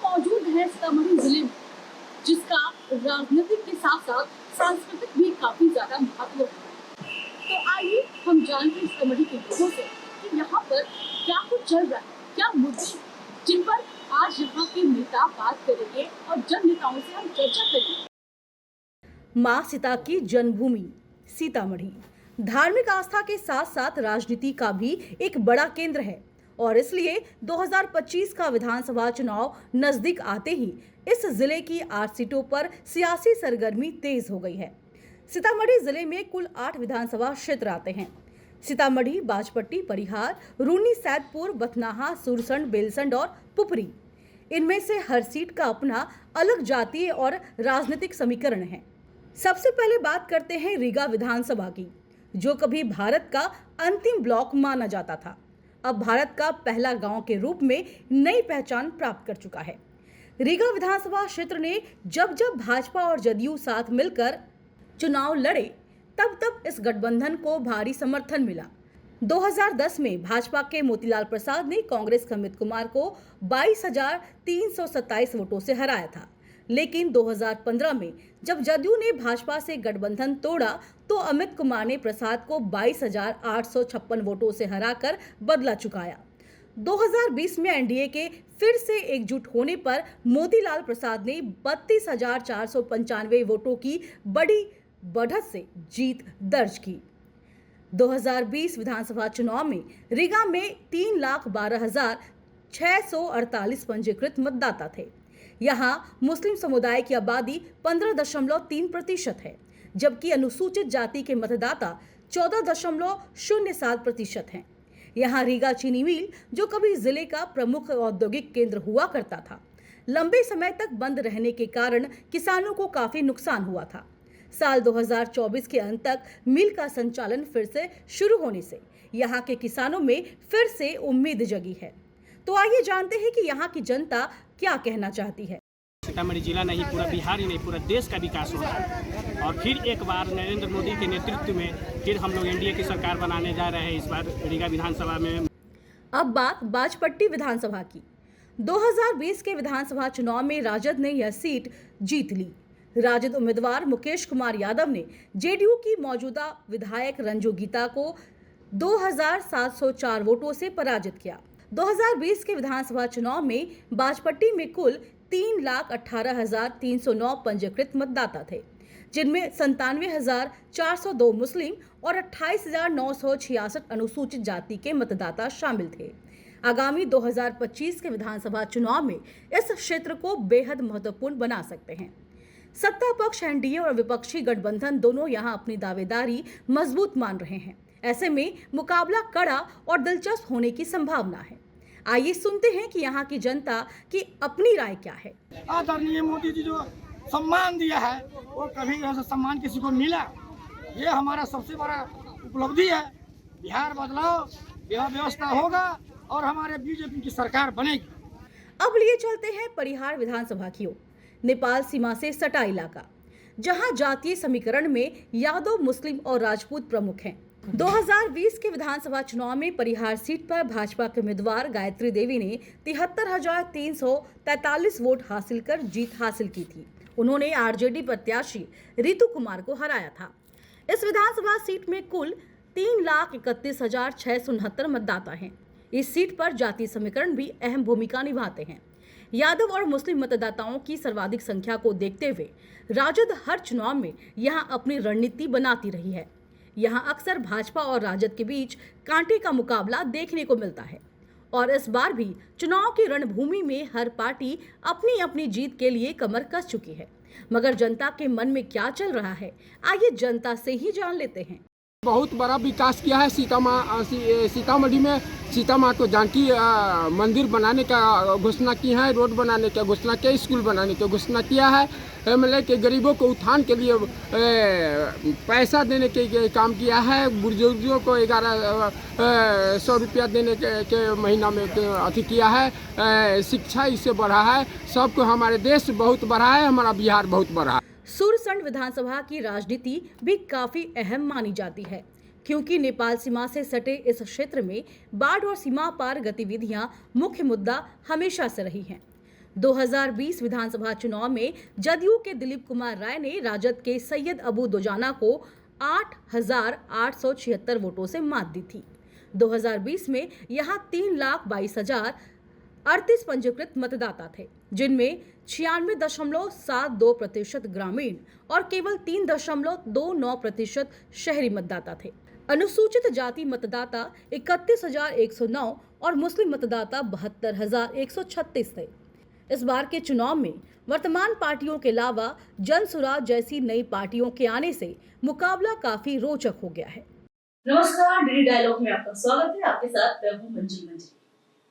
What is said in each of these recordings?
मौजूद हैं सीतामढ़ी जिले में, जिसका राजनीतिक के साथ साथ सांस्कृतिक भी काफी ज्यादा महत्व है। तो आइए हम जानते हैं सीतामढ़ी के लोगों से कि यहाँ पर क्या कुछ चल रहा है, क्या मुद्दे जिन पर आज यहाँ के नेता बात करेंगे और जन नेताओं से हम चर्चा करेंगे। मां सीता की जन्मभूमि सीतामढ़ी धार्मिक आस्था के साथ साथ राजनीति का भी एक बड़ा केंद्र है और इसलिए 2025 का विधानसभा चुनाव नजदीक आते ही इस जिले की 8 सीटों पर सियासी सरगर्मी तेज हो गई है। सीतामढ़ी जिले में कुल 8 विधानसभा क्षेत्र आते हैं। सीतामढ़ी, बाजपट्टी, परिहार, रूनी, सैदपुर, बथनाहा, सुरसंड, बेलसंड और पुपरी। इनमें से हर सीट का अपना अलग जातीय और राजनीतिक समीकरण है। सबसे पहले बात करते हैं रीगा विधानसभा की, जो कभी भारत का अंतिम ब्लॉक माना जाता था, अब भारत का पहला गांव के रूप में नई पहचान प्राप्त कर चुका है। रीगा विधानसभा क्षेत्र ने जब जब भाजपा और जदयू साथ मिलकर चुनाव लड़े, तब तब इस गठबंधन को भारी समर्थन मिला। 2010 में भाजपा के मोतीलाल प्रसाद ने कांग्रेस के अमित कुमार को 22,327 वोटों से हराया था, लेकिन 2015 में जब जदयू ने भाजपा से गठबंधन तोड़ा तो अमित कुमार ने प्रसाद को 22,856 वोटों से हराकर बदला चुकाया। 2020 में एनडीए के फिर से एकजुट होने पर मोतीलाल प्रसाद ने 32,495 वोटों की बड़ी बढ़त से जीत दर्ज की। 2020 विधानसभा चुनाव में रीगा में 3,12,648 पंजीकृत मतदाता थे। यहाँ मुस्लिम समुदाय की आबादी 15.3% है, जबकि अनुसूचित जाति के मतदाता 14.07% हैं। यहाँ रीगा चीनी मिल, जो कभी जिले का प्रमुख औद्योगिक केंद्र हुआ करता था, लंबे समय तक बंद रहने के कारण किसानों को काफी नुकसान हुआ था। साल 2024 के अंत तक मिल का संचालन फिर से शुरू होने से यहाँ के किसानों में फिर से उम्मीद जगी है। तो आइए जानते हैं कि यहाँ की जनता क्या कहना चाहती है। सीतामढ़ी जिला नहीं, पूरा बिहार ही नहीं, पूरा देश का विकास हो रहा है और फिर एक बार नरेंद्र मोदी के नेतृत्व में फिर हम लोग एनडीए की सरकार बनाने जा रहे हैं इस बार रीगा विधानसभा में। अब बात बाजपट्टी विधानसभा की। 2020 के विधानसभा चुनाव में राजद ने यह सीट जीत ली। राजद उम्मीदवार मुकेश कुमार यादव ने जेडीयू की मौजूदा विधायक रंजू गीता को 2,704 वोटों से पराजित किया। 2020 के विधानसभा चुनाव में बाजपट्टी में कुल 3,18,309 पंजीकृत मतदाता थे, जिनमें 97,402 मुस्लिम और 28,966 अनुसूचित जाति के मतदाता शामिल थे। आगामी 2025 के विधानसभा चुनाव में इस क्षेत्र को बेहद महत्वपूर्ण बना सकते हैं। सत्ता पक्ष एनडीए और विपक्षी गठबंधन दोनों यहां अपनी दावेदारी मजबूत मान रहे हैं। ऐसे में मुकाबला कड़ा और दिलचस्प होने की संभावना है। आइए सुनते हैं कि यहाँ की जनता की अपनी राय क्या है। आदरणीय मोदी जी जो सम्मान दिया है वो कभी ऐसा सम्मान किसी को मिला, ये हमारा सबसे बड़ा उपलब्धि है। बिहार बदलाव, व्यवस्था होगा और हमारे बीजेपी की सरकार बनेगी। अब लिए चलते हैं परिहार विधानसभा की ओर। नेपाल सीमा से सटा इलाका, जहां जातीय समीकरण में यादव, मुस्लिम और राजपूत प्रमुख हैं। 2020 के विधानसभा चुनाव में परिहार सीट पर भाजपा के उम्मीदवार गायत्री देवी ने 73,343 वोट हासिल कर जीत हासिल की थी। उन्होंने आरजेडी प्रत्याशी रितु कुमार को हराया था। इस विधानसभा सीट में कुल 3,31,669 मतदाता हैं। इस सीट पर जातीय समीकरण भी अहम भूमिका निभाते हैं। यादव और मुस्लिम मतदाताओं की सर्वाधिक संख्या को देखते हुए राजद हर चुनाव में यहां अपनी रणनीति बनाती रही है। यहां अक्सर भाजपा और राजद के बीच कांटे का मुकाबला देखने को मिलता है और इस बार भी चुनाव की रणभूमि में हर पार्टी अपनी अपनी जीत के लिए कमर कस चुकी है। मगर जनता के मन में क्या चल रहा है, आइए जनता से ही जान लेते हैं। बहुत बड़ा विकास किया है सीतामढ़ी में। सीता माँ को जानकी मंदिर बनाने का घोषणा की है, रोड बनाने का घोषणा किया, स्कूल बनाने का घोषणा किया है। मतलब के गरीबों को उत्थान के लिए पैसा देने के काम किया है। बुजुर्गों को 1,100 रुपया देने के महीना में अति किया है। शिक्षा इससे बढ़ा है। सबको हमारे देश बहुत बढ़ा है, हमारा बिहार बहुत बढ़ा है। सुरसंड विधानसभा की राजनीति भी काफी अहम मानी जाती है, क्योंकि नेपाल सीमा से सटे इस क्षेत्र में बाढ़ और सीमा पार गतिविधियां मुख्य मुद्दा हमेशा से रही हैं। 2020 विधानसभा चुनाव में जदयू के दिलीप कुमार राय ने राजद के सैयद अबू दोजाना को 8,876 वोटों से मात दी थी। 2020 में यहां 3,22,038 पंजीकृत मतदाता थे, जिनमें 96.72% ग्रामीण और केवल 3.29% शहरी मतदाता थे। अनुसूचित जाति मतदाता 31,109 और मुस्लिम मतदाता 72,136 थे। इस बार के चुनाव में वर्तमान पार्टियों के अलावा जन सुराज जैसी नई पार्टियों के आने से मुकाबला काफी रोचक हो गया है। नमस्कार, डीडी डायलॉग में आपका स्वागत है। आपके साथ मैं हूं मंजिल।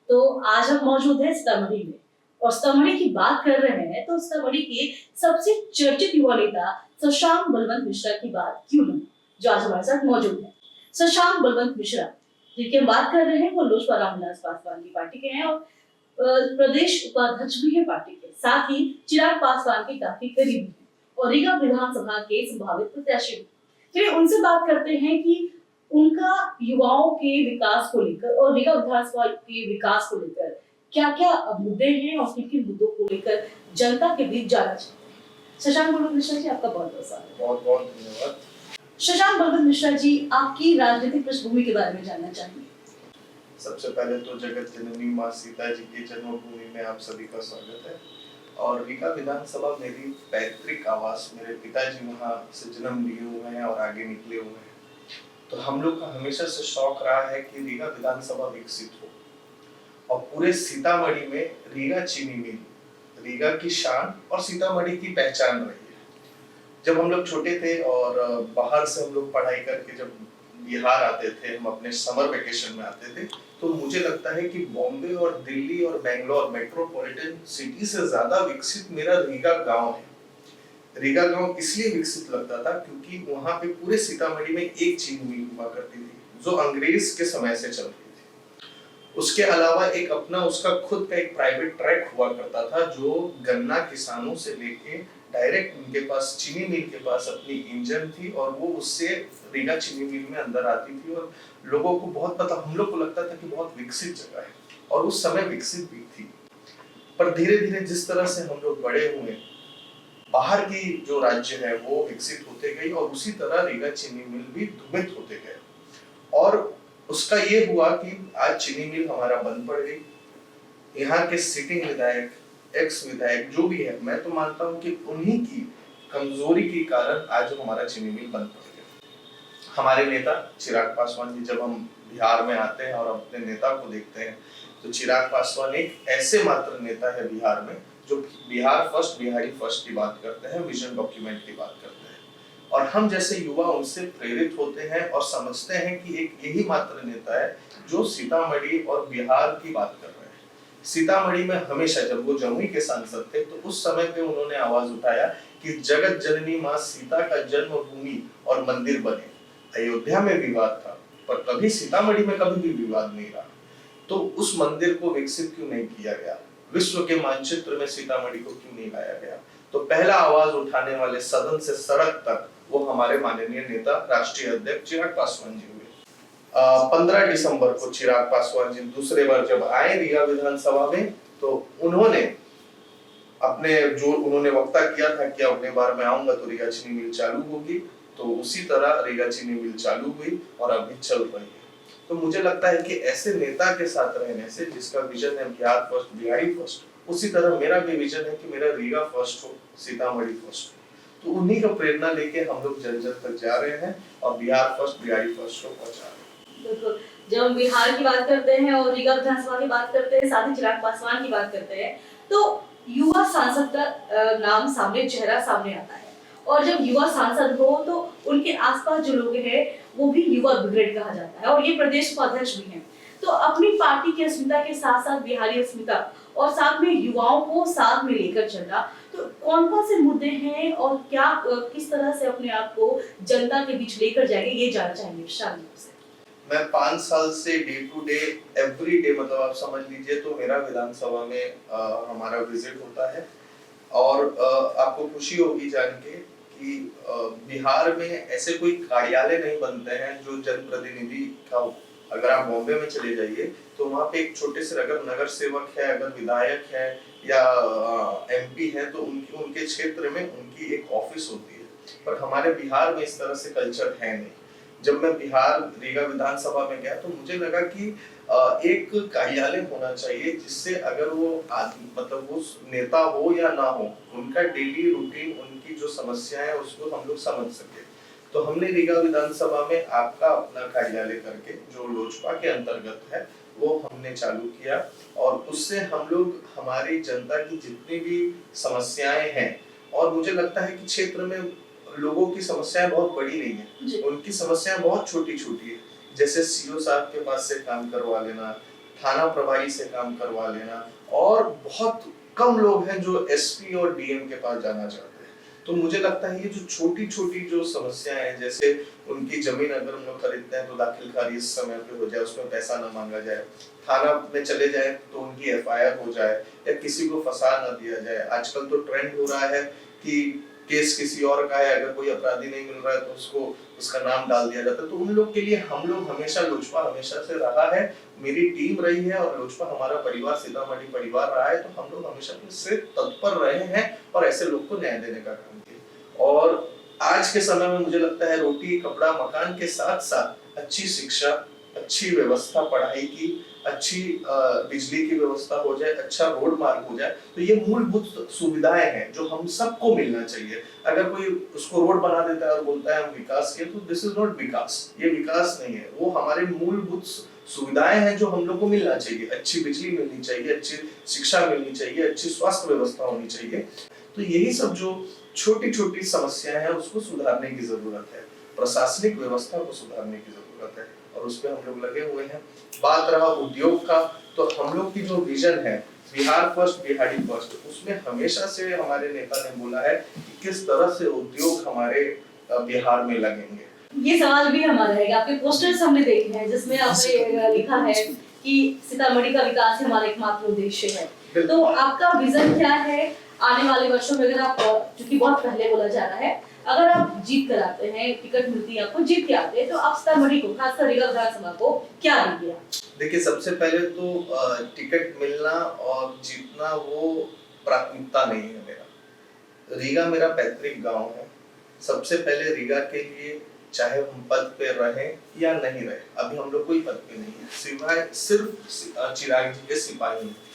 तो आज हम मौजूद हैं सीतामढ़ी में और सीतामढ़ी की बात कर रहे हैं तो सीतामढ़ी के सबसे चर्चित युवा नेता शशांक बलवंत मिश्रा की बात क्यों नहीं, जो आज हमारे साथ मौजूद है। शशांक बलवंत मिश्रा जिनकी हम बात कर रहे हैं वो लोजपा रामविलास पासवान की पार्टी के हैं और प्रदेश उपाध्यक्ष भी है पार्टी के, साथ ही चिराग पासवान के काफी करीबी हैं और रीगा विधानसभा के संभावित प्रत्याशी भी। चलिए उनसे बात करते हैं कि उनका युवाओं के विकास को लेकर और रीगा विधानसभा के विकास को लेकर क्या क्या मुद्दे हैं और किन किन मुद्दों को लेकर जनता के बीच जाना चाहते हैं। शशांक बलवंत मिश्रा जी, आपका बहुत बहुत स्वागत है। बहुत बहुत धन्यवाद। शशांक बलवंत मिश्रा जी, आपकी राजनीतिक पृष्ठभूमि के बारे में जानना चाहेंगे। सबसे पहले तो जगत जननी माँ सीता जी की जन्मभूमि में आप सभी का स्वागत है। और रीगा विधानसभा मेरी पैतृक आवास, मेरे पिताजी वहाँ से जन्म लिए हुए हैं और आगे निकले हुए हैं। तो हम लोग का हमेशा से शौक रहा है कि रीगा विधानसभा विकसित हो और पूरे सीतामढ़ी में रीगा चीनी मिल रीगा की शान और सीतामढ़ी की पहचान रही है। जब हम लोग छोटे थे और बाहर से हम लोग पढ़ाई करके जब बिहार आते थे, हम अपने समर वेकेशन में आते थे, तो मुझे लगता है कि बॉम्बे और दिल्ली और बेंगलोर मेट्रोपॉलिटन सिटी से ज्यादा विकसित मेरा रीगा गांव है। रीगा गांव इसलिए विकसित लगता था क्योंकि वहां पे पूरे सीतामढ़ी में एक चीनी मिल हुआ करती थी जो अंग्रेज के समय से चल रही थी। उसके अलावा एक अपना उसका खुद का एक प्राइवेट ट्रैक हुआ करता था जो गन्ना किसानों से लेके डायरेक्ट उनके पास चीनी मिल के पास अपनी इंजन थी और वो उससे रीगा चीनी मिल में अंदर आती थी और लोगों को बहुत पता, हम लोग को लगता था कि बहुत विकसित जगह है और उस समय विकसित भी थी। पर धीरे धीरे जिस तरह से हम लोग बड़े हुए, बाहर की जो राज्य है वो विकसित होते गई और उसी तरह रीगा चीनी मिल भी धूमित होते गए और उसका ये हुआ कि आज चीनी मिल हमारा बंद पड़ गई। यहाँ के सिटिंग विधायक, एक्स विधायक जो भी है, मैं तो मानता हूँ कि उन्हीं की कमजोरी के कारण आज हमारा चीनी मिल बंद पड़ गया। हमारे नेता चिराग पासवान जी, जब हम बिहार में आते हैं और अपने नेता को देखते हैं तो चिराग पासवान एक ऐसे मात्र नेता है बिहार में जो बिहार फर्स्ट, बिहारी फर्स्ट की बात करते हैं, विजन डॉक्यूमेंट की बात करते हैं और हम जैसे युवा उनसे प्रेरित होते हैं और समझते हैं कि एक यही मात्र नेता है जो सीतामढ़ी और बिहार की बात कर रहे हैं। सीतामढ़ी में हमेशा जब वो जमुई के सांसद थे तो उस समय पे उन्होंने आवाज उठाया कि जगत जननी माँ सीता का जन्मभूमि और मंदिर बने। अयोध्या में विवाद था पर कभी सीतामढ़ी में कभी भी विवाद नहीं रहा, तो उस मंदिर को विकसित क्यों नहीं किया गया? विश्व के मानचित्र में सीतामढ़ी को क्यों नहीं लाया गया? तो पहला आवाज उठाने वाले सदन से सड़क तक वो हमारे माननीय नेता राष्ट्रीय अध्यक्ष चिराग पासवान जी हुए। 15 दिसंबर को चिराग पासवान जी दूसरे बार जब आए रीगा विधानसभा में तो उन्होंने अपने जो उन्होंने वक्ता किया था कि अगले बार मैं आऊंगा तो रीगा चीनी मिल चालू होगी, तो उसी तरह रीगा चीनी मिल चालू हुई और अभी चल रही है। तो मुझे लगता है कि ऐसे नेता के साथ रहने से, जिसका विजन है बिहार फर्स्ट, बिहारी फर्स्ट, उसी तरह मेरा भी विजन है कि मेरा रीगा फर्स्ट हो, सीतामढ़ी फर्स्ट हो। तो उन्हीं का प्रेरणा लेके हम लोग जन जन तक जा रहे हैं और बिहार फर्स्ट, बिहारी फर्स्ट को पहुंचा रहे हैं। बिल्कुल, जब हम बिहार की बात करते हैं और रीगा विधानसभा की बात करते हैं, साथ ही चिराग पासवान की बात करते हैं, तो युवा सांसद का नाम सामने, चेहरा सामने आता है और जब युवा सांसद हो तो उनके आसपास जो लोग हैं वो भी युवा ब्रिगेड कहा जाता है और ये प्रदेश उपाध्यक्ष भी हैं। तो अपनी पार्टी की अस्मिता के साथ साथ बिहारी अस्मिता और साथ में युवाओं को साथ में लेकर चलना, तो कौन कौन से मुद्दे हैं और क्या किस तरह से अपने आप को जनता के बीच लेकर जाएंगे, ये जानना चाहेंगे शामिल से। मैं 5 साल से day to day, every day, मतलब आप समझ लीजिए तो मेरा विधानसभा में हमारा विजिट होता है और आपको खुशी होगी जान के कि बिहार में ऐसे कोई कार्यालय नहीं बनते हैं जो जनप्रतिनिधि का अगर आप बॉम्बे में चले जाइए तो वहाँ पे एक छोटे से अगर नगर सेवक है, अगर विधायक है या एमपी है तो उनके क्षेत्र में उनकी एक ऑफिस होती है। पर हमारे बिहार में इस तरह से कल्चर है नहीं। जब मैं बिहार रीगा विधानसभा में गया तो मुझे लगा कि एक कार्यालय होना चाहिए जिससे अगर वो मतलब वो नेता हो या ना हो, उनका डेली रूटीन, उनकी जो समस्याएं है उसको हम लोग समझ सके। तो हमने रीगा विधानसभा में आपका अपना कार्यालय करके, जो लोजपा के अंतर्गत है, वो हमने चालू किया और उससे हम लोग हमारी जनता की जितनी भी समस्याएं हैं, और मुझे लगता है कि क्षेत्र में लोगों की समस्याएं बहुत बड़ी नहीं है, उनकी समस्याएं बहुत छोटी छोटी है। जैसे सीओ साहब के पास से काम करवा लेना, थाना प्रभारी से काम करवा लेना, और बहुत कम लोग हैं जो एसपी और डीएम के पास जाना चाहते हैं। तो मुझे लगता है ये जो छोटी छोटी जो समस्याएं हैं, जैसे उनकी जमीन अगर हम लोग खरीदते हैं तो दाखिल खारिज समय पे हो जाए, उसमें पैसा न मांगा जाए, थाना में चले जाए तो उनकी एफआईआर हो जाए, या किसी को फंसा न दिया जाए। आजकल तो ट्रेंड हो रहा है कि केस किसी और का है, अगर कोई अपराधी नहीं मिल रहा है तो उसको उसका नाम डाल दिया जाता है। तो उन लोग के लिए हम लोग हमेशा, लोजपा हमेशा से रहा है, मेरी टीम रही है और लोजपा हमारा परिवार, सीतामढ़ी परिवार रहा है, तो हम लोग हमेशा से तत्पर रहे हैं और ऐसे लोग को न्याय देने का काम किया। और आज के समय में मुझे लगता है रोटी कपड़ा मकान के साथ साथ अच्छी शिक्षा, अच्छी व्यवस्था पढ़ाई की, अच्छी बिजली की व्यवस्था हो जाए, अच्छा रोड मार्ग हो जाए, तो ये मूलभूत सुविधाएं हैं जो हम सबको मिलना चाहिए। अगर कोई उसको रोड बना देता है और बोलता है हम विकास किए, तो दिस इज नॉट विकास, ये विकास नहीं है। वो हमारे मूलभूत सुविधाएं हैं जो हम लोग को मिलना चाहिए। अच्छी बिजली मिलनी चाहिए, अच्छी शिक्षा मिलनी चाहिए, अच्छी स्वास्थ्य व्यवस्था होनी चाहिए। तो यही सब जो छोटी छोटी समस्याएं हैं उसको सुधारने की जरूरत है, प्रशासनिक व्यवस्था को सुधारने की जरूरत है, और उस पे हम लोग लगे हुए हैं। बात रहा उद्योग का, तो हम लोग की जो विजन है बिहार फर्स्ट बिहारी फर्स्ट, उसमें हमेशा से हमारे नेता ने बोला है कि किस तरह से उद्योग हमारे बिहार में लगेंगे। ये सवाल भी हमारा है कि आपके पोस्टर्स हमने देखे हैं जिसमें आपने लिखा है कि सीतामढ़ी का विकास ही हमारा एकमात्र उद्देश्य है। तो आपका विजन क्या है आने वाले वर्षों में? अगर आप, क्योंकि बहुत पहले बोला जा रहा है, अगर आप जीत कर आते हैं, टिकट मिलती है आपको, जीत के आते हैं, तो आप सीतामढ़ी को, खासकर रीगा विधानसभा को क्या देंगे? देखिए, सबसे पहले तो टिकट मिलना और जीतना वो प्राथमिकता नहीं है मेरा। रीगा मेरा पैतृक गांव है। सबसे पहले रीगा के लिए, चाहे हम पद पे रहें या नहीं रहे, अभी हम लोग कोई पद पे नहीं है, सिवाय सिर्फ चिराग जी के सिपाही हैं।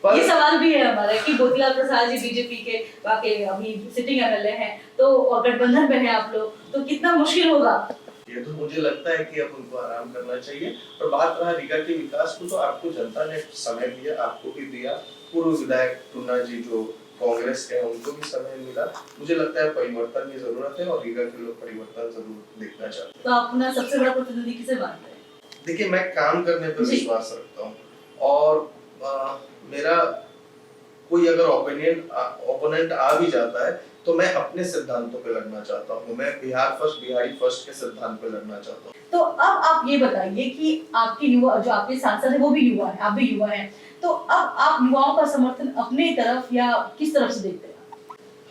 ये सवाल भी है हमारा कि मोतीलाल प्रसाद जी बीजेपी के वाकई अभी सिटिंग एमएलए हैं, तो गठबंधन में है आप लोग, तो कितना मुश्किल होगा? ये तो मुझे लगता है कि अब उनको आराम करना चाहिए। और बात रहा रीगा के विकास को, तो आपको जनता ने समय दिया, आपको भी दिया। पूर्व विधायक टूना जी जो कांग्रेस के हैं, उनको भी समय मिला। मुझे लगता है परिवर्तन की जरूरत है और रीगा के लोग परिवर्तन जरूर देखना चाहते हैं। तो आप अपना सबसे बड़ा प्रतिनिधि किसे मानते हैं? देखिए, मैं काम करने पर विश्वास रखता हूँ, और मेरा कोई अगर ओपोनेंट आ भी जाता है तो मैं अपने सिद्धांतों पे लड़ना चाहता हूँ। मैं बिहार फर्स्ट बिहारी फर्स्ट के सिद्धांत पे लड़ना चाहता हूँ। तो अब आप ये बताइए कि आपके युवा, जो आपके सांसद है वो भी युवा है, आप भी युवा हैं, तो अब आप युवाओं का समर्थन अपने तरफ या किस तरफ से देखते हैं?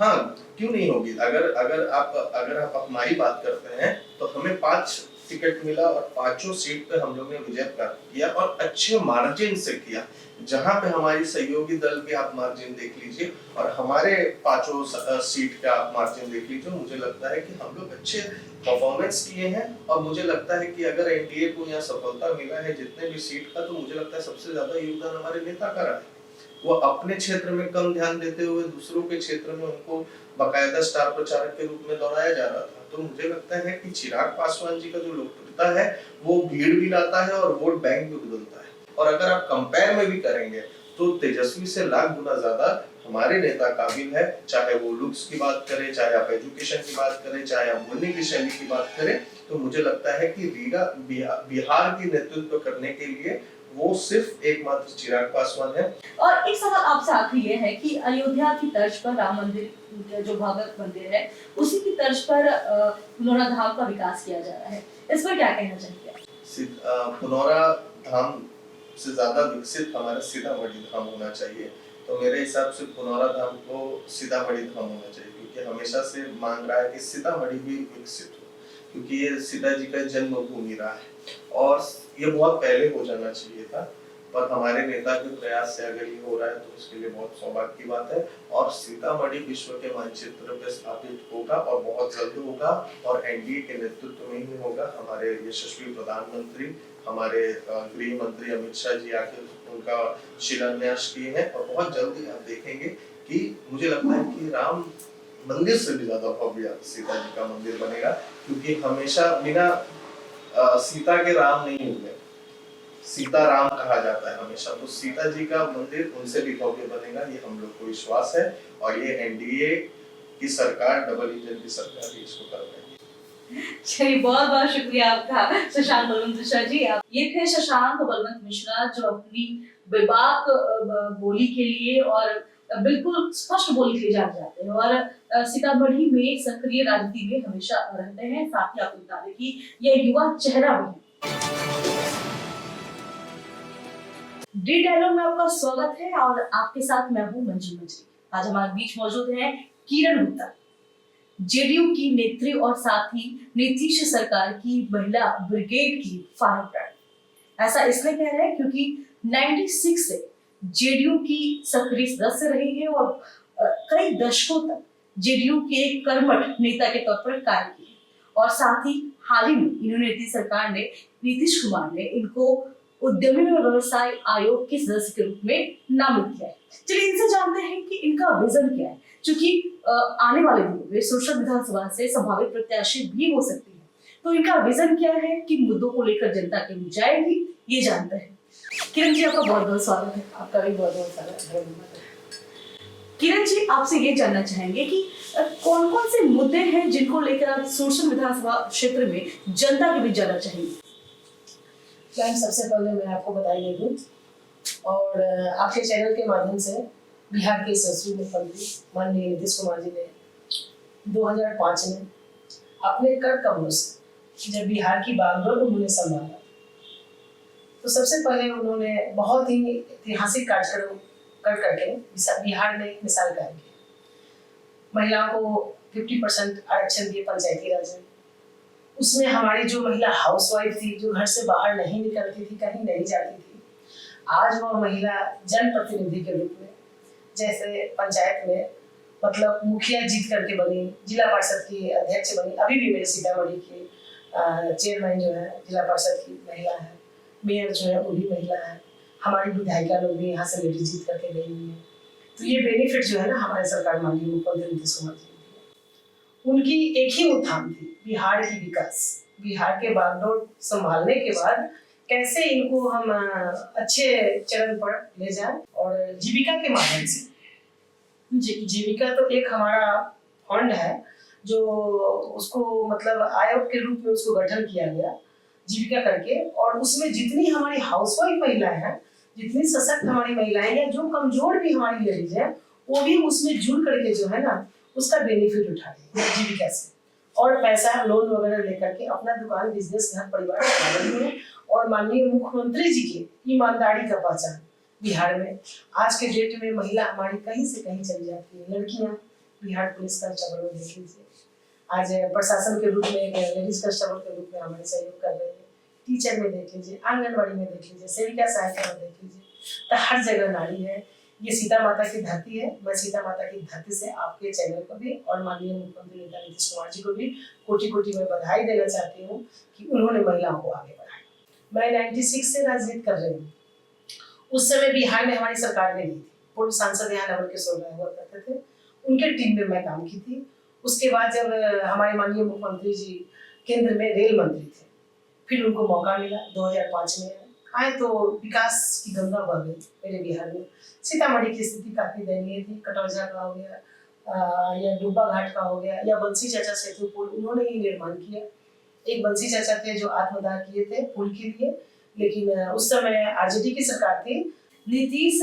हाँ, क्यों नहीं होगी। अगर आप हमारी बात करते हैं तो हमें 5 टिकट मिला और 5 सीट पे हम लोग ने विजय प्राप्त किया, और अच्छे मार्जिन से किया। जहां पे हमारी सहयोगी दल के आप मार्जिन देख लीजिए और हमारे 5 सीट का आप मार्जिन देख लीजिए, मुझे लगता है कि हम लोग अच्छे परफॉर्मेंस किए हैं। और मुझे लगता है कि अगर एनडीए को यहाँ सफलता मिला है जितने भी सीट का, तो मुझे लगता है सबसे ज्यादा योगदान हमारे नेता का रहा है। वो अपने क्षेत्र में कम ध्यान देते हुए दूसरों के क्षेत्र में उनको बाकायदा स्टार प्रचारक के रूप में दौड़ाया जा रहा था। तो मुझे लगता है कि चिराग पासवान जी का जो लोकप्रियता है वो भीड़ भी लाता है और वोट बैंक भी बदलता है। और अगर आप कंपेयर में भी करेंगे तो तेजस्वी से लाख गुना ज्यादा हमारे नेता काबिल है। चाहे वो लुक्स की बात करें, चाहे आप एजुकेशन की बात करें, चाहे आप बोलने की शैली की बात करें, तो मुझे लगता है कि रीगा बिहार की नेतृत्व करने के लिए वो सिर्फ एकमात्र चिराग पासवान है। और एक सवाल आपसे आखिरी ये है कि अयोध्या की तर्ज पर राम मंदिर, जो भव्य मंदिर है, उसी की तर्ज पर पुनौरा धाम का विकास किया जा रहा है, इस पर क्या कहना चाहिए? पुनौरा धाम से ज्यादा विकसित हमारा सीतामढ़ी धाम होना चाहिए। तो मेरे हिसाब से पुनौरा धाम को सीतामढ़ी धाम होना चाहिए, क्योंकि हमेशा से मांग रहा है कि सीतामढ़ी भी विकसित हो, क्योंकि ये सीता जी का जन्मभूमि रहा है। और ये बहुत पहले हो जाना चाहिए था, पर हमारे नेता के प्रयास से अगर ये हो रहा है तो उसके लिए बहुत सौभाग्य की बात है। और सीतामढ़ी विश्व के मानचित्र पे स्थापित होगा और बहुत जल्द होगा, और एनडीए के नेतृत्व में ही होगा। हमारे यशस्वी प्रधानमंत्री, हमारे गृह मंत्री अमित शाह जी आकर उनका शिलान्यास किए हैं, और बहुत जल्दी आप देखेंगे कि मुझे लगता है कि राम मंदिर से भी ज्यादा भव्य सीता जी का मंदिर बनेगा, क्योंकि हमेशा बिना सीता के राम नहीं हुए, सीता राम कहा जाता है हमेशा, तो सीता जी का मंदिर उनसे भी भव्य बनेगा, ये हम लोग को विश्वास है। और ये एनडीए की सरकार, डबल इंजन की सरकार ही इसको कर रही है। चलिए, बहुत बहुत शुक्रिया आपका शशांक बलवंत मिश्रा जी। आप ये थे शशांक बलवंत मिश्रा, जो अपनी बेबाक बोली के लिए और बिल्कुल स्पष्ट बोली के लिए जाने जाते हैं, और सीतामढ़ी में सक्रिय राजनीति में हमेशा रहते हैं। साथ ही आपको बता दें कि ये युवा चेहरा भी है। डी डायलॉग में आपका स्वागत है, और आपके साथ मैं हूं मंजू मंजरी। आज हमारे बीच मौजूद है किरण गुप्ता, जेडीयू की नेत्री और साथ ही नीतीश सरकार की महिला ब्रिगेड की फायर ब्रांड। ऐसा इसलिए कह रहे हैं क्योंकि 96 से जेडीयू की सक्रिय सदस्य रही है और कई दशकों तक जेडीयू के कर्मठ नेता के तौर पर कार्य किए, और साथ ही हाल ही में इन्होंने नीतीश सरकार ने, नीतीश कुमार ने इनको उद्यमी व व्यवसाय आयोग के सदस्य के रूप में नामित किया है। चलिए इनसे जानते हैं कि इनका विजन क्या है, क्योंकि आने वाले दिनों में सोशल विधानसभा से संभावित प्रत्याशी भी हो सकती है, तो इनका विजन क्या है, किन मुद्दों को लेकर जनता के बीच जाएगी, ये जानते हैं। किरण जी, आपका बहुत बहुत स्वागत है। आपका भी बहुत बहुत स्वागत है। किरण जी, आपसे ये जानना चाहेंगे कि कौन कौन से मुद्दे हैं जिनको लेकर आप सोशल विधानसभा क्षेत्र में जनता के बीच जाना चाहेंगे? मैम, सबसे पहले मैं आपको बधाई दे दूँ, और आपके चैनल के माध्यम से बिहार के यशस्वी मुख्यमंत्री माननीय नीतीश कुमार जी ने 2005 में अपने कर कमलों से जब बिहार की बागडोर उन्होंने संभाला, तो सबसे पहले उन्होंने बहुत ही ऐतिहासिक कार्यक्रम कर करके बिहार में एक मिसाल कायम की। महिलाओं को 50% आरक्षण दिए पंचायती राज में। उसमें हमारी जो महिला हाउसवाइफ थी, जो घर से बाहर नहीं निकलती थी, कहीं नहीं जाती थी, आज वह महिला जनप्रतिनिधि के रूप में, जैसे पंचायत में मतलब मुखिया जीत करके बनी, जिला परिषद की अध्यक्ष बनी, अभी भी मेरे सीतामढ़ी की चेयरमैन जो है जिला परिषद की महिला है, मेयर जो है वो भी महिला है, हमारी विधायिका लोग भी यहाँ से लेडीज जीत करके गई हुई है। तो ये बेनिफिट जो है ना हमारे सरकार माननीय मुख्यमंत्री नीतीश कुमार जी ने, उनकी एक ही उत्थान थी, बिहार की विकास। बिहार के बागडोर संभालने के बाद कैसे इनको हम अच्छे चरण पर ले जाएं, और जीविका के माध्यम से, जीविका तो एक हमारा फंड है जो उसको मतलब आयोग के रूप में उसको गठन किया गया जीविका करके, और उसमें जितनी हमारी हाउसवाइफ महिलाएं हैं, जितनी सशक्त हमारी महिलाएं या जो कमजोर भी हमारी लेडीज है, वो भी उसमें जुड़ करके जो है ना उसका बेनिफिट उठा रही है जीविका से, और पैसा लोन वगैरह लेकर के अपना दुकान बिजनेस घर परिवार चला रही है। और माननीय मुख्यमंत्री जी की ईमानदारी का पहचान बिहार में आज के डेट में महिला हमारी कहीं से कहीं चली जाती है। लड़कियां बिहार पुलिस कांस्टेबल में देख लीजिए, आज प्रशासन के रूप में लेडीज कांस्टेबल के रूप में हमारे सहयोग कर रहे हैं, टीचर में देख लीजिए, आंगनबाड़ी में देख लीजिए, सेविका सहायता में देख लीजिए, तो हर जगह नारी है। ये सीता माता की धरती है। मैं सीता माता की धरती से आपके चैनल को भी और माननीय मुख्यमंत्री नेता नीतीश कुमार जी को भी कोटि कोटि में बधाई देना चाहती हूँ कि उन्होंने महिलाओं को आगे बढ़ाया। मैं 96 से राजनीति कर रही हूँ। उस समय बिहार में हमारी सरकार में नहीं थी, पूर्व सांसद यहाँ नवल किशोर राय हुआ करते थे, उनके टीम में मैं काम की थी। उसके बाद जब हमारे माननीय मुख्यमंत्री जी केंद्र में रेल मंत्री थे, फिर उनको मौका मिला 2005 में आए, तो विकास की गंगा बह गई मेरे बिहार में। सीतामढ़ी की स्थिति काफी दयनीय थी। कटौजा का हो गया या डुब्बा घाट का हो गया या बंसी चाचा सेतु पुल, उन्होंने ही निर्माण किया। एक बंसी चाचा थे जो आत्मदाह किए थे पुल के लिए, लेकिन उस समय आरजेडी की सरकार थी। नीतीश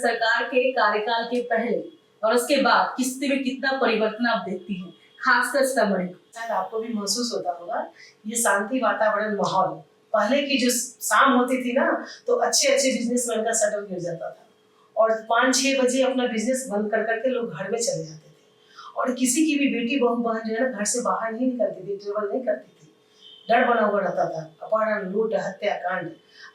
सरकार के कार्यकाल के पहले और उसके बाद की स्थिति में कितना परिवर्तन आप देखती हैं, खासकर सीतामढ़ी? शायद आपको भी महसूस होता होगा ये शांति वातावरण माहौल। पहले की जो शाम होती थी ना, तो अच्छे अच्छे बिजनेसमैन का शटर गिर जाता था और 5-6 बजे अपना बिजनेस बंद कर करके लोग घर में चले जाते थे, और किसी की भी बेटी बहू बहन जो है ना घर से बाहर नहीं निकलती थी, ट्रेवल नहीं करती थी। डर बना हुआ रहता था, अपहरण, लूट, हत्याकांड।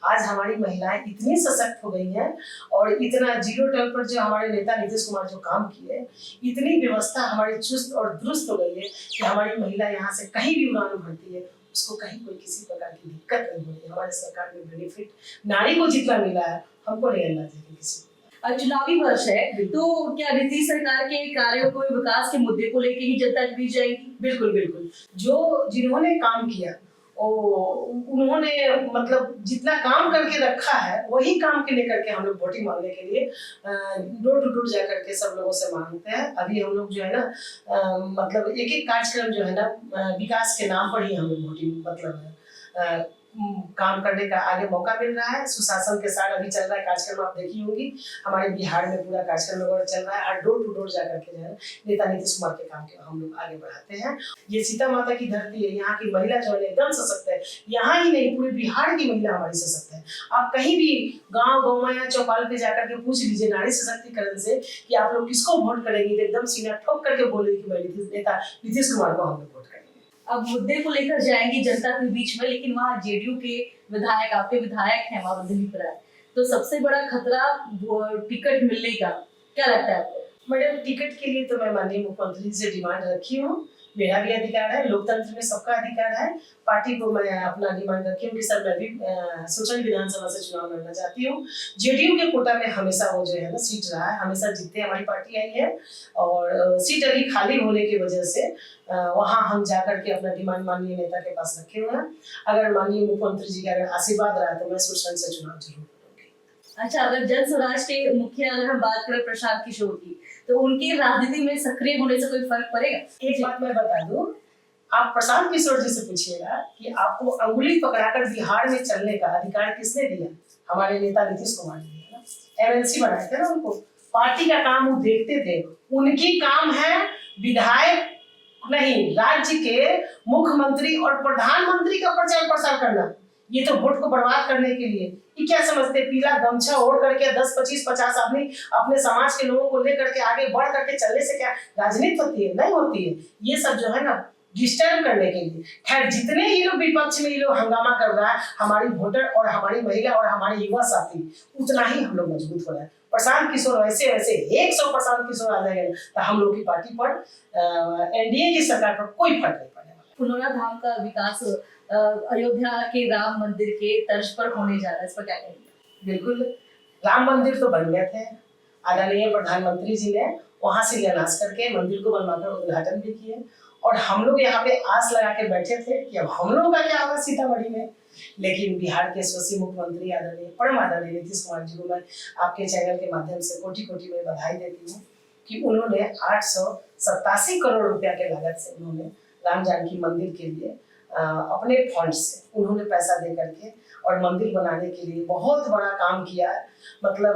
आज हमारी महिलाएं इतनी सशक्त हो गई हैं और इतना जीरो टल पर जो हमारे नेता नीतीश कुमार जो काम किए, इतनी व्यवस्था हमारी चुस्त और दुरुस्त हो गई है कि हमारी महिला यहाँ से कहीं भी उड़ान भरती है, उसको कहीं कोई किसी प्रकार की दिक्कत नहीं होती। हमारे सरकार में बेनिफिट नारी को जितना मिला है, हमको नहीं मिलना चाहिए किसी को। चुनावी वर्ष है, तो क्या नीतीश सरकार के कार्यों को, विकास के मुद्दे को लेकर ही जनता के बीच जाएगी? बिल्कुल बिल्कुल। जो जिन्होंने काम किया उन्होंने मतलब जितना काम करके रखा है, वही काम के लेकर के हम लोग वोटिंग मांगने के लिए डोर टू डोर जा करके सब लोगों से मांगते हैं। अभी हम लोग जो है ना मतलब एक एक कार्यक्रम जो है ना विकास के नाम पर ही हम लोग वोटिंग मतलब काम करने का आगे मौका मिल रहा है। सुशासन के साथ अभी चल रहा है कार्यक्रम, आप देखी होगी हमारे बिहार में पूरा कार्यक्रम वगैरह चल रहा है। और डोर टू डोर जाकर के जो है नेता नीतीश कुमार के काम के हम लोग आगे बढ़ाते हैं। ये सीता माता की धरती है, यहाँ की महिला जो है एकदम सशक्त है। यहाँ ही नहीं, पूरे बिहार की महिला हमारी सशक्त है। आप कहीं भी गाँव या चौपाल पे जाकर के पूछ लीजिए नारी सशक्तिकरण से कि आप लोग किसको वोट करेंगे, तो एकदम सीना ठोक करके बोलेगी कि मैं नेता नीतीश कुमार को हम लोग वोट करेंगे। अब मुद्दे को लेकर जाएंगी जनता के बीच में, लेकिन वहाँ जेडीयू के विधायक, आपके विधायक हैं वहाँ दिलीप राय, तो सबसे बड़ा खतरा टिकट मिलने का क्या लगता है आपको? मैडम, टिकट के लिए तो मैं माननीय मुख्यमंत्री से डिमांड रखी हूँ। मेरा भी अधिकार है, लोकतंत्र में सबका अधिकार है। पार्टी को मैं अपना डिमांड रखी हूँ कि सर मैं भी सोशल विधानसभा से चुनाव लड़ना चाहती हूँ। जेडीयू के कोटा में हमेशा वो जो है ना सीट रहा है, हमेशा जीतते हमारी पार्टी आई है और सीट अभी खाली होने की वजह से वहाँ हम जाकर के अपना डिमांड माननीय नेता के पास रखे हुए हैं। अगर माननीय मुख्यमंत्री जी का अगर आशीर्वाद रहा तो मैं सोशल से चुनाव जरूर करूँगी। अच्छा, अगर जन स्वराज के मुखिया अगर हम बात करें प्रशांत किशोर की, तो उनके राजनीति में सक्रिय होने से कोई फर्क पड़ेगा? एक बात मैं बता दूं, आप प्रशांत किशोर जी से पूछिएगा कि आपको अंगुली पकड़ाकर बिहार में चलने का अधिकार किसने दिया? हमारे नेता नीतीश कुमार ने दिया ना। एमएलसी बनाए थे ना उनको, पार्टी का काम वो देखते थे। उनकी काम है विधायक नहीं, राज्य के मुख्यमंत्री और प्रधानमंत्री का प्रचार प्रसार करना। ये तो वोट को बर्बाद करने के लिए। ये क्या समझते, पीला गमछा ओढ़ करके 10, 25, 50 आदमी अपने समाज के लोगों को लेकर के आगे बढ़ करके चलने से क्या राजनीति होती है? नहीं होती है। ये सब जो है ना डिस्टर्ब करने के लिए। खैर, जितने ये लोग विपक्ष में ये लोग हंगामा कर रहा है, हमारी वोटर और हमारी महिला और हमारे युवा साथी, उतना ही हम लोग मजबूत हो रहे हैं। प्रशांत किशोर वैसे 100 प्रशांत किशोर आ जाएंगे तो हम लोग की पार्टी पर एनडीए की सरकार पर कोई फर्क नहीं पड़ने वाला। पुनौरा धाम का विकास अयोध्या के राम मंदिर के तर्ज पर होने जा रहा है, इस पर क्या कहेंगे? बिल्कुल, राम मंदिर तो बन गए थे। आदरणीय प्रधानमंत्री जी ने वहां से शिलान्यास करके मंदिर को बनवाकर उद्घाटन भी किए और हम लोग यहाँ पे आस लगा के बैठे थे कि अब हम लोगों का क्या होगा सीतामढ़ी में। लेकिन बिहार के यशस्वी मुख्यमंत्री आदरणीय परम आदरणीय नीतीश कुमार जी को मैं आपके चैनल के माध्यम से कोटि कोटि में बधाई देती हूँ कि उन्होंने 887 करोड़ रुपया के लागत से उन्होंने राम जानकी मंदिर के लिए अपने फंड से उन्होंने पैसा दे करके और मंदिर बनाने के लिए बहुत बड़ा काम किया है। मतलब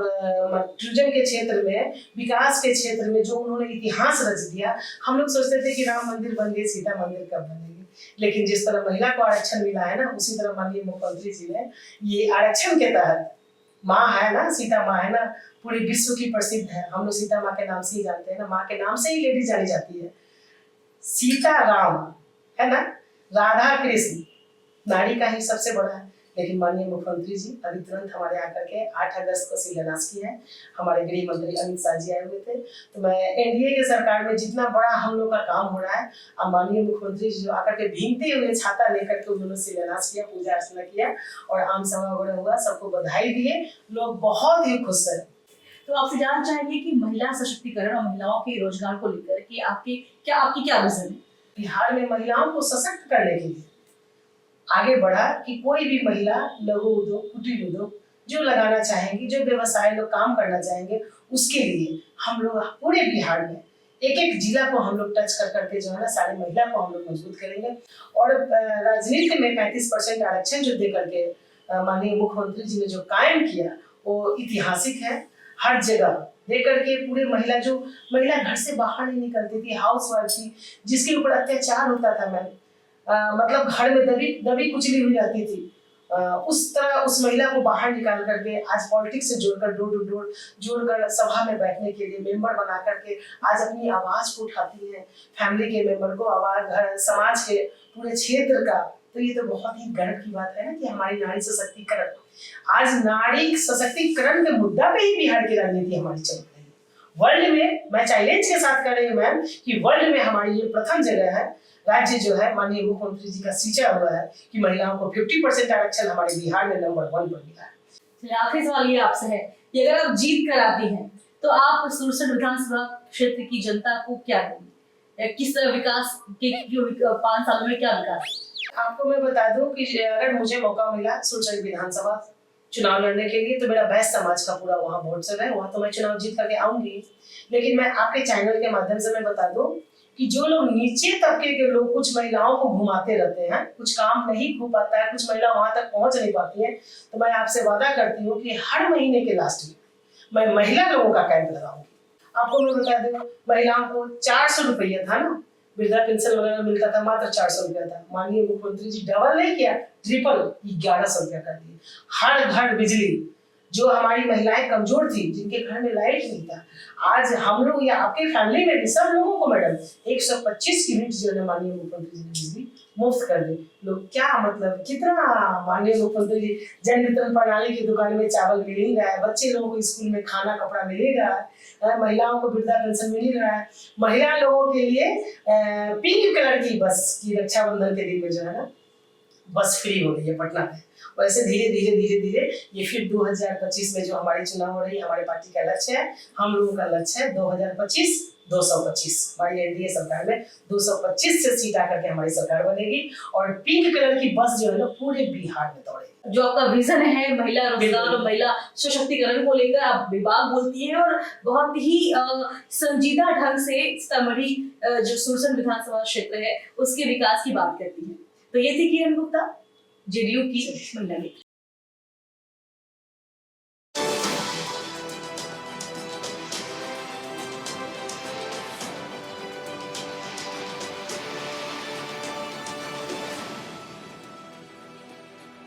टूरिज्म के क्षेत्र में, विकास के क्षेत्र में जो उन्होंने इतिहास रच दिया। हम लोग सोचते थे कि राम मंदिर बन गई, सीता मंदिर कब बनेगी, लेकिन जिस तरह महिला को आरक्षण मिला है ना, उसी तरह माननीय मुख्यमंत्री जी ने ये आरक्षण के तहत माँ है ना, सीता माँ है ना, पूरे विश्व की प्रसिद्ध है। हम लोग सीता माँ के नाम से ही जानते हैं ना, माँ के नाम से ही लेडी जानी जाती है। सीता राम है ना, राधा कृष्ण नारी का ही सबसे बड़ा है। लेकिन माननीय मुख्यमंत्री जी अभी तुरंत हमारे आकर के 8 अगस्त को शिलान्यास किया है। हमारे गृह मंत्री अमित शाह जी आए हुए थे। तो मैं एनडीए के सरकार में जितना बड़ा हम लोग का काम हो रहा है, अब माननीय मुख्यमंत्री जी जो आकर के भीगते हुए छाता लेकर के उन्होंने शिलान्यास किया, पूजा अर्चना किया और आम सभा वगैरह हुआ, सबको बधाई दिए। लोग बहुत ही खुश है। तो आपसे जानना चाहेंगे कि महिला सशक्तिकरण और महिलाओं के रोजगार को लेकर कि आपकी क्या विजन है? बिहार में महिलाओं को सशक्त करने के लिए आगे बढ़ा कि कोई भी महिला लघु उद्योग, कुटीर उद्योग जो लगाना चाहेंगी, जो व्यवसाय लोग काम करना चाहेंगे, उसके लिए हम लोग पूरे बिहार में एक एक जिला को हम लोग टच कर करके जो है ना सारी महिला को हम लोग मजबूत करेंगे। और राजनीति में 35% आरक्षण जो दे करके माननीय मुख्यमंत्री जी ने जो कायम किया वो ऐतिहासिक है। हर जगह दे करके पूरे महिला घर से बाहर नहीं निकलती थी, हाउस वाइफ थी, जिसके ऊपर अत्याचार होता था मैम, मतलब घर में दबी कुचली हुई जाती थी, उस तरह उस महिला को बाहर निकाल करके आज पॉलिटिक्स से जोड़कर डोर टू डोर जोड़कर सभा में बैठने के लिए मेंबर बना करके आज अपनी आवाज को उठाती है। फैमिली के मेंबर को आवाज, घर समाज के पूरे क्षेत्र का तो ये तो बहुत ही गर्व की बात है ना कि हमारी नारी सशक्तिकरण, आज नारी सशक्तिकरण के मुद्दा पे ही बिहार की राजनीति हमारी चल रही है। वर्ल्ड में मैं चैलेंज के साथ कर रही हूँ मैम कि वर्ल्ड में हमारी ये प्रथम जगह है, राज्य जो है माननीय मुख्यमंत्री जी का सींचा हुआ है कि महिलाओं को 50% आरक्षण हमारे बिहार में नंबर 1 पर मिला है। चलिए, आखिरी सवाल ये आपसे है कि अगर आप जीत कर आती हैं तो आप सुरसर विधानसभा क्षेत्र की जनता को क्या देंगे? किस तरह विकास के 5 सालों में क्या विकास? आपको मैं बता दूं कि अगर मुझे मौका मिला सुरसर विधानसभा चुनाव लड़ने के लिए तो मेरा बैस समाज का पूरा वहाँ वोट सब है, वहाँ तो मैं चुनाव जीत करके आऊंगी। लेकिन मैं आपके चैनल के माध्यम से मैं बता दूं कि जो लोग नीचे तबके के लोग कुछ महिलाओं को घुमाते रहते हैं, कुछ काम नहीं हो पाता है, कुछ महिला वहां तक पहुंच नहीं पाती है, तो मैं आपसे वादा करती हूँ कि हर महीने के लास्ट में मैं महिला लोगों का कैंप लगाऊंगी। आपको मैं बता दूं, महिलाओं को 400 रुपया था ना, वृद्धा पेंशन वगैरह मिलता था, मात्र 400 रुपया था। माननीय मुख्यमंत्री जी डबल नहीं किया, ट्रिपल 1100 रुपया कर दिए। हर घर बिजली, जो हमारी महिलाएं कमजोर थी, जिनके घर में लाइट नहीं था, आज हम लोग या आपके फैमिली में भी सब लोगों को मैडम 125 यूनिट जो है माननीय मुख्यमंत्री जी ने बिजली मुफ्त कर दी। लोग क्या मतलब कितना माननीय मुख्यमंत्री जी जन वितरण प्रणाली की दुकान में चावल मिल ही रहा है, बच्चे लोगों को स्कूल में खाना कपड़ा मिल ही रहा है, महिलाओं को वृद्धा पेंशन मिल ही रहा है, महिला लोगों के लिए पिंक कलर की बस की रक्षाबंधन के दिन में जो है ना बस फ्री हो गई है पटना में। और ऐसे धीरे धीरे धीरे धीरे ये फिर 2025 में जो हमारी चुनाव हो रही है, हमारे पार्टी का लक्ष्य है, हम लोगों का लक्ष्य है 2025 225, हमारी एनडीए सरकार में 225 से सीट आकर के हमारी सरकार बनेगी और पिंक कलर की बस जो है ना पूरे बिहार में दौड़ेगी। जो आपका विजन है महिला रोजगार और महिला सशक्तिकरण को लेकर आप विभाग बोलती है और बहुत ही संजीदा ढंग से सीतामढ़ी जो सुरसर विधानसभा क्षेत्र है उसके विकास की बात करती है। तो ये थी किरण गुप्ता, जेडीयू की महिला नेत्री।